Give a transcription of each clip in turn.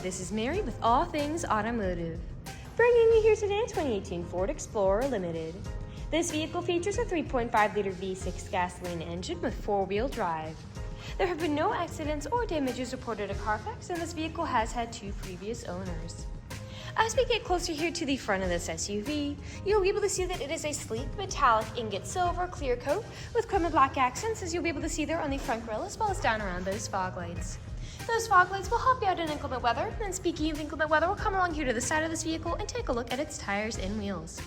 this is Mary with All Things Automotive. Bringing you here today a 2018 Ford Explorer Limited. This vehicle features a 3.5-liter V6 gasoline engine with four-wheel drive. There have been no accidents or damages reported at CARFAX, and this vehicle has had 2 previous owners. As we get closer here to the front of this SUV, you'll be able to see that it is a sleek metallic ingot silver clear coat with chrome and black accents, as you'll be able to see there on the front grille as well as down around those fog lights. Those fog lights will help you out in inclement weather, and speaking of inclement weather, we'll come along here to the side of this vehicle and take a look at its tires and wheels.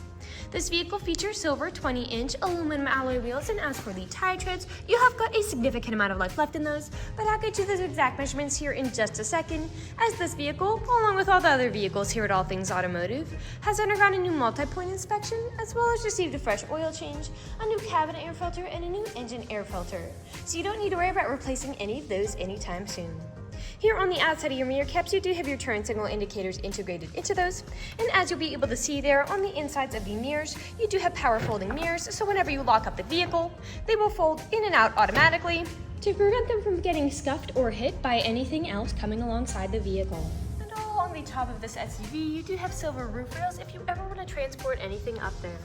This vehicle features silver 20-inch aluminum alloy wheels, and as for the tire treads, you have got a significant amount of life left in those, but I'll get you those exact measurements here in just a second, as this vehicle, along with all the other vehicles here at All Things Automotive, has undergone a new multi-point inspection, as well as received a fresh oil change, a new cabin air filter, and a new engine air filter, so you don't need to worry about replacing any of those anytime soon. Here on the outside of your mirror caps, you do have your turn signal indicators integrated into those, and as you'll be able to see there on the insides of the mirrors, you do have power folding mirrors, so whenever you lock up the vehicle, they will fold in and out automatically to prevent them from getting scuffed or hit by anything else coming alongside the vehicle. And all along the top of this SUV, you do have silver roof rails if you ever want to transport anything up there.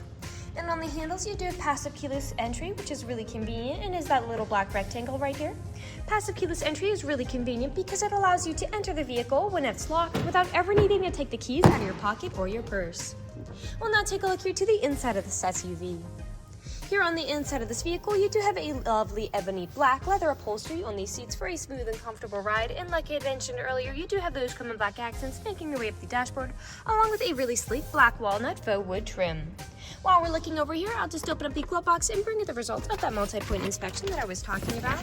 And on the handles, you do have passive keyless entry, which is really convenient, and is that little black rectangle right here. Passive keyless entry is really convenient because it allows you to enter the vehicle when it's locked without ever needing to take the keys out of your pocket or your purse. We'll now take a look here to the inside of this SUV. Here on the inside of this vehicle, you do have a lovely ebony black leather upholstery on these seats for a smooth and comfortable ride, and like I had mentioned earlier, you do have those chrome and black accents making your way up the dashboard, along with a really sleek black walnut faux wood trim. While we're looking over here, I'll just open up the glove box and bring you the results of that multi-point inspection that I was talking about.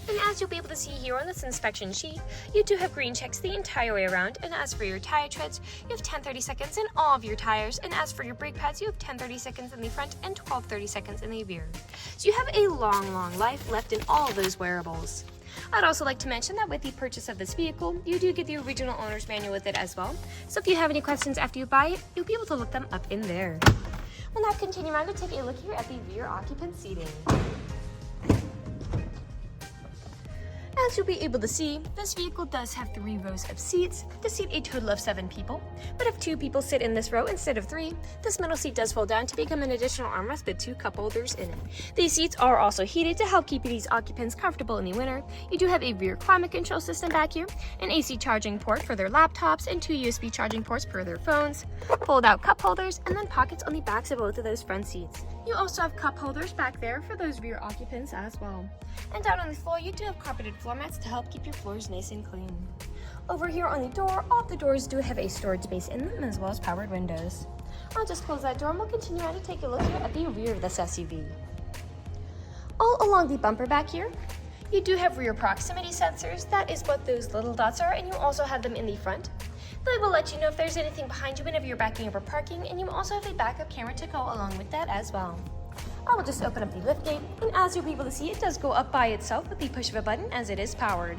And as you'll be able to see here on this inspection sheet, you do have green checks the entire way around, and as for your tire treads, you have 10-30 seconds in all of your tires, and as for your brake pads, you have 10-30 seconds in the front and 12-30 seconds in the rear. So you have a long life left in all of those wearables. I'd also like to mention that with the purchase of this vehicle, you do get the original owner's manual with it as well, so if you have any questions after you buy it, you'll be able to look them up in there. We'll now continue around to take a look here at the rear occupant seating. As you'll be able to see, this vehicle does have 3 rows of seats to seat a total of 7 people, but if 2 people sit in this row instead of 3, this middle seat does fold down to become an additional armrest with 2 cup holders in it. These seats are also heated to help keep these occupants comfortable in the winter. You do have a rear climate control system back here, an AC charging port for their laptops, and 2 USB charging ports for their phones, fold-out cup holders, and then pockets on the backs of both of those front seats. You also have cup holders back there for those rear occupants as well. And down on the floor, you do have carpeted floor mats to help keep your floors nice and clean. Over here on the door, all of the doors do have a storage space in them as well as powered windows. I'll just close that door and we'll continue on to take a look here at the rear of this SUV. All along the bumper back here, you do have rear proximity sensors. That is what those little dots are, and you also have them in the front. They will let you know if there's anything behind you whenever you're backing up or parking, and you also have a backup camera to go along with that as well. I will just open up the liftgate, and as you'll be able to see, it does go up by itself with the push of a button as it is powered.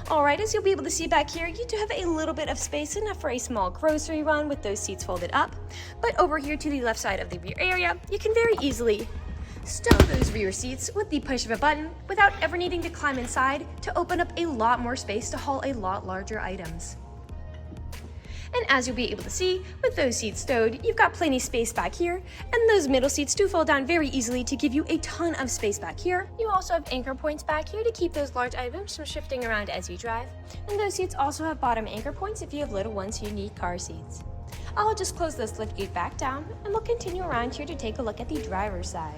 Alright, as you'll be able to see back here, you do have a little bit of space, enough for a small grocery run with those seats folded up. But over here to the left side of the rear area, you can very easily stow those rear seats with the push of a button without ever needing to climb inside to open up a lot more space to haul a lot larger items. And as you'll be able to see, with those seats stowed, you've got plenty of space back here, and those middle seats do fold down very easily to give you a ton of space back here. You also have anchor points back here to keep those large items from shifting around as you drive, and those seats also have bottom anchor points if you have little ones who need car seats. I'll just close this liftgate back down, and we'll continue around here to take a look at the driver's side.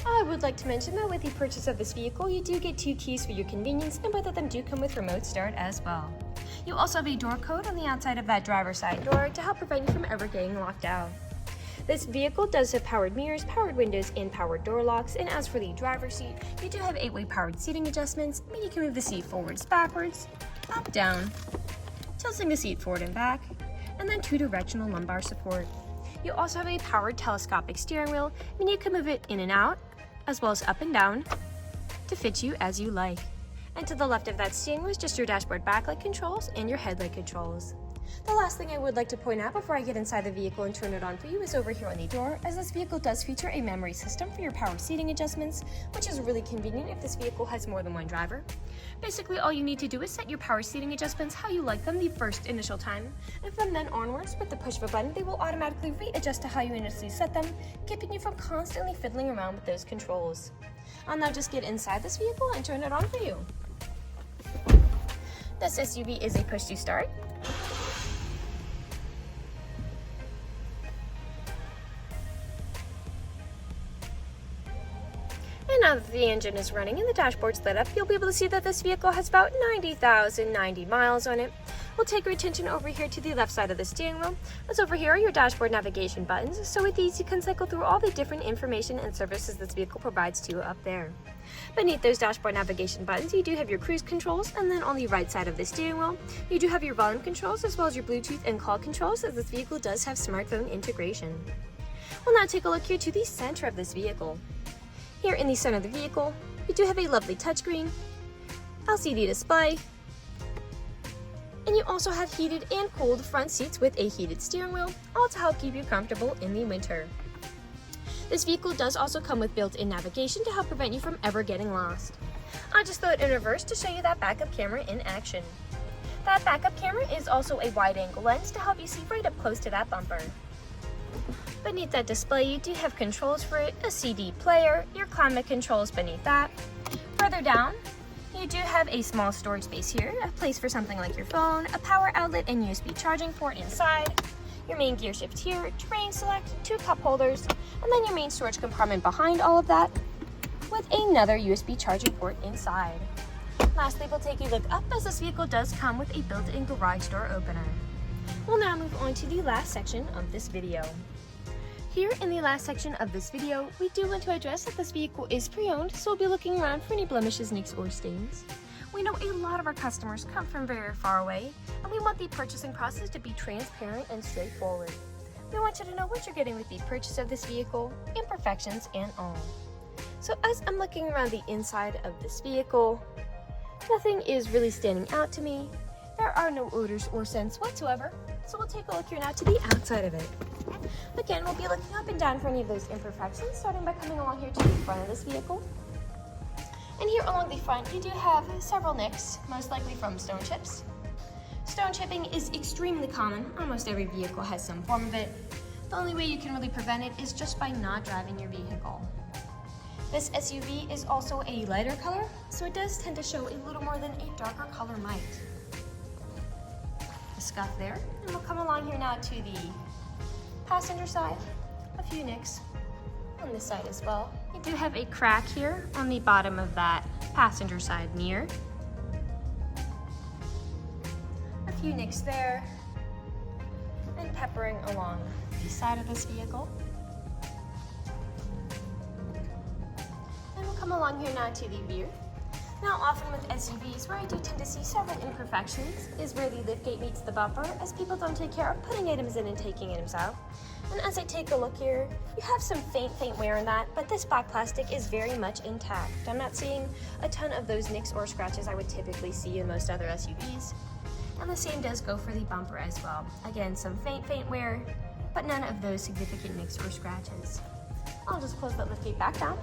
I would like to mention that with the purchase of this vehicle, you do get 2 keys for your convenience, and both of them do come with remote start as well. You also have a door code on the outside of that driver's side door to help prevent you from ever getting locked out. This vehicle does have powered mirrors, powered windows, and powered door locks, and as for the driver's seat, you do have 8-way powered seating adjustments, meaning you can move the seat forwards, backwards, up, down, tilting the seat forward and back, and then 2 directional lumbar support. You also have a powered telescopic steering wheel, meaning you can move it in and out, as well as up and down, to fit you as you like. And to the left of that steering wheel is just your dashboard backlight controls and your headlight controls. The last thing I would like to point out before I get inside the vehicle and turn it on for you is over here on the door, as this vehicle does feature a memory system for your power seating adjustments, which is really convenient if this vehicle has more than one driver. Basically, all you need to do is set your power seating adjustments how you like them the first initial time, and from then onwards, with the push of a button, they will automatically readjust to how you initially set them, keeping you from constantly fiddling around with those controls. I'll now just get inside this vehicle and turn it on for you. This SUV is a push to start. And now that the engine is running and the dashboard's lit up, you'll be able to see that this vehicle has about 90,090 miles on it. We'll take your attention over here to the left side of the steering wheel, as over here are your dashboard navigation buttons, so with these you can cycle through all the different information and services this vehicle provides to you up there. Beneath those dashboard navigation buttons, you do have your cruise controls, and then on the right side of the steering wheel, you do have your volume controls as well as your Bluetooth and call controls, as this vehicle does have smartphone integration. We'll now take a look here to the center of this vehicle. Here in the center of the vehicle, you do have a lovely touchscreen, LCD display, and you also have heated and cooled front seats with a heated steering wheel, all to help keep you comfortable in the winter. This vehicle does also come with built-in navigation to help prevent you from ever getting lost. I'll just throw it in reverse to show you that backup camera in action. That backup camera is also a wide-angle lens to help you see right up close to that bumper. Beneath that display, you do have controls for it, a CD player, your climate controls beneath that. Further down, you do have a small storage space here, a place for something like your phone, a power outlet and USB charging port inside, your main gear shift here, terrain select, 2 cup holders, and then your main storage compartment behind all of that, with another USB charging port inside. Lastly, we'll take a look up, as this vehicle does come with a built-in garage door opener. We'll now move on to the last section of this video. Here in the last section of this video, we do want to address that this vehicle is pre-owned, so we'll be looking around for any blemishes, nicks, or stains. We know a lot of our customers come from very far away, and we want the purchasing process to be transparent and straightforward. We want you to know what you're getting with the purchase of this vehicle, imperfections and all. So as I'm looking around the inside of this vehicle, nothing is really standing out to me. There are no odors or scents whatsoever, so we'll take a look here now to the outside of it. Again, we'll be looking up and down for any of those imperfections, starting by coming along here to the front of this vehicle. And here along the front, you do have several nicks, most likely from stone chips. Stone chipping is extremely common. Almost every vehicle has some form of it. The only way you can really prevent it is just by not driving your vehicle. This SUV is also a lighter color, so it does tend to show a little more than a darker color might. A scuff there, and we'll come along here now to the passenger side, a few nicks on this side as well. You do have a crack here on the bottom of that passenger side mirror. A few nicks there, and peppering along the side of this vehicle. And we'll come along here now to the rear. Now, often with SUVs, where I do tend to see several imperfections is where the liftgate meets the bumper, as people don't take care of putting items in and taking items out. And as I take a look here, you have some faint wear in that, but this black plastic is very much intact. I'm not seeing a ton of those nicks or scratches I would typically see in most other SUVs. And the same does go for the bumper as well. Again, some faint wear, but none of those significant nicks or scratches. I'll just close that liftgate back down.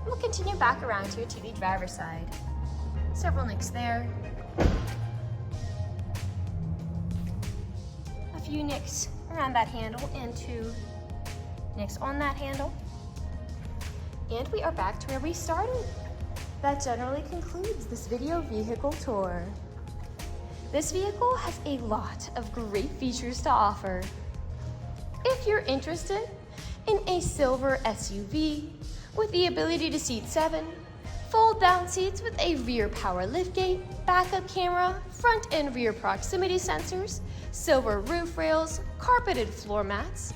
We'll continue back around here to the driver's side. Several nicks there. A few nicks around that handle and 2 nicks on that handle. And we are back to where we started. That generally concludes this video vehicle tour. This vehicle has a lot of great features to offer. If you're interested in a silver SUV with the ability to seat 7, fold down seats with a rear power liftgate, backup camera, front and rear proximity sensors, silver roof rails, carpeted floor mats,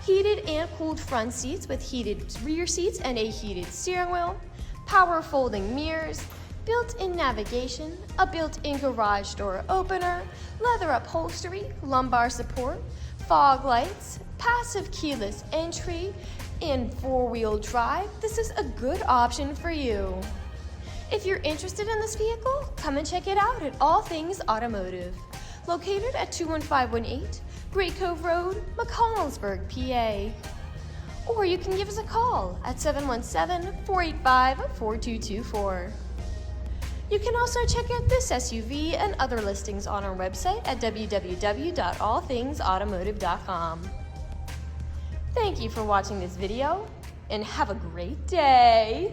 heated and cooled front seats with heated rear seats and a heated steering wheel, power folding mirrors, built-in navigation, a built-in garage door opener, leather upholstery, lumbar support, fog lights, passive keyless entry, and 4-wheel drive, this is a good option for you. If you're interested in this vehicle, come and check it out at All Things Automotive, located at 21518 Great Cove Road, McCollumsburg, PA. Or you can give us a call at 717-485-4224. You can also check out this SUV and other listings on our website at www.allthingsautomotive.com. Thank you for watching this video, and have a great day!